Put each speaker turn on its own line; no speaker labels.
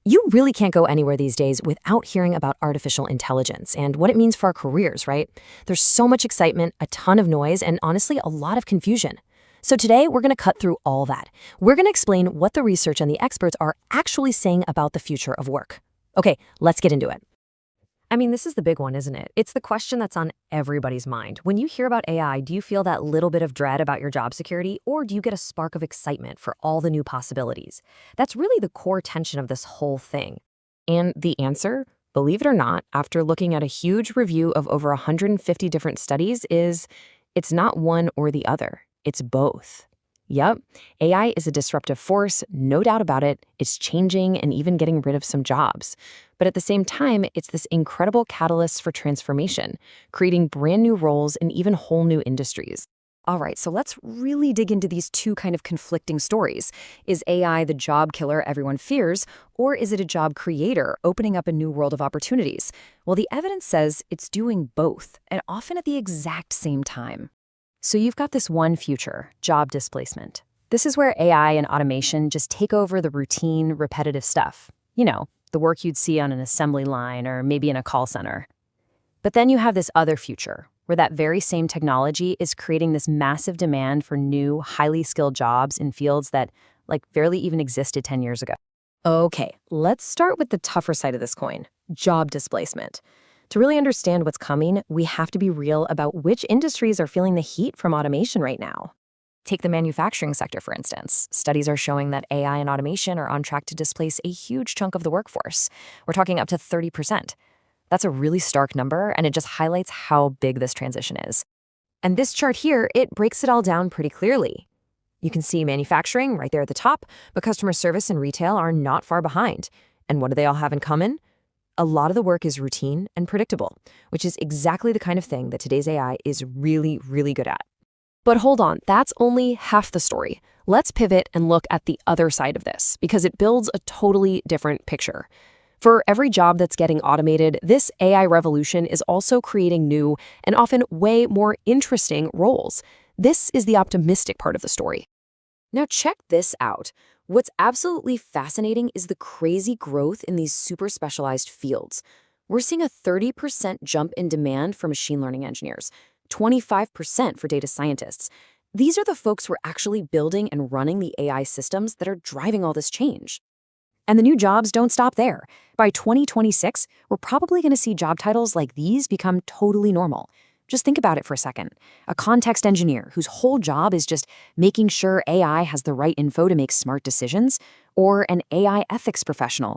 You really can't go anywhere these days without hearing about artificial intelligence and what it means for our careers, right? There's so much excitement, a ton of noise, and honestly, a lot of confusion. So today, we're going to cut through all that. We're going to explain what the research and the experts are actually saying about the future of work. Okay, let's get into it. I mean, this is the big one, isn't it? It's the question that's on everybody's mind. When you hear about AI, do you feel that little bit of dread about your job security, or do you get a spark of excitement for all the new possibilities? That's really the core tension of this whole thing. And the answer, believe it or not, after looking at a huge review of over 150 different studies, is it's not one or the other. It's both. Yep, AI is a disruptive force, no doubt about it. It's changing and even getting rid of some jobs. But at the same time, it's this incredible catalyst for transformation, creating brand new roles and even whole new industries. All right, so let's really dig into these two kind of conflicting stories. Is AI the job killer everyone fears, or is it a job creator opening up a new world of opportunities? Well, the evidence says it's doing both, and often at the exact same time. So you've got this one future, job displacement. This is where AI and automation just take over the routine, repetitive stuff. You know, the work you'd see on an assembly line or maybe in a call center. But then you have this other future, where that very same technology is creating this massive demand for new, highly skilled jobs in fields that, barely even existed 10 years ago. Okay, let's start with the tougher side of this coin, job displacement. To really understand what's coming, we have to be real about which industries are feeling the heat from automation right now. Take the manufacturing sector, for instance. Studies are showing that AI and automation are on track to displace a huge chunk of the workforce. We're talking up to 30%. That's a really stark number, and it just highlights how big this transition is. And this chart here, it breaks it all down pretty clearly. You can see manufacturing right there at the top, but customer service and retail are not far behind. And what do they all have in common? A lot of the work is routine and predictable, which is exactly the kind of thing that today's AI is really, really good at. But hold on, that's only half the story. Let's pivot and look at the other side of this, because it builds a totally different picture. For every job that's getting automated, this AI revolution is also creating new and often way more interesting roles. This is the optimistic part of the story. Now check this out. What's absolutely fascinating is the crazy growth in these super specialized fields. We're seeing a 30% jump in demand for machine learning engineers, 25% for data scientists. These are the folks who are actually building and running the AI systems that are driving all this change. And the new jobs don't stop there. By 2026, we're probably going to see job titles like these become totally normal. Just think about it for a second. A context engineer whose whole job is just making sure AI has the right info to make smart decisions, or an AI ethics professional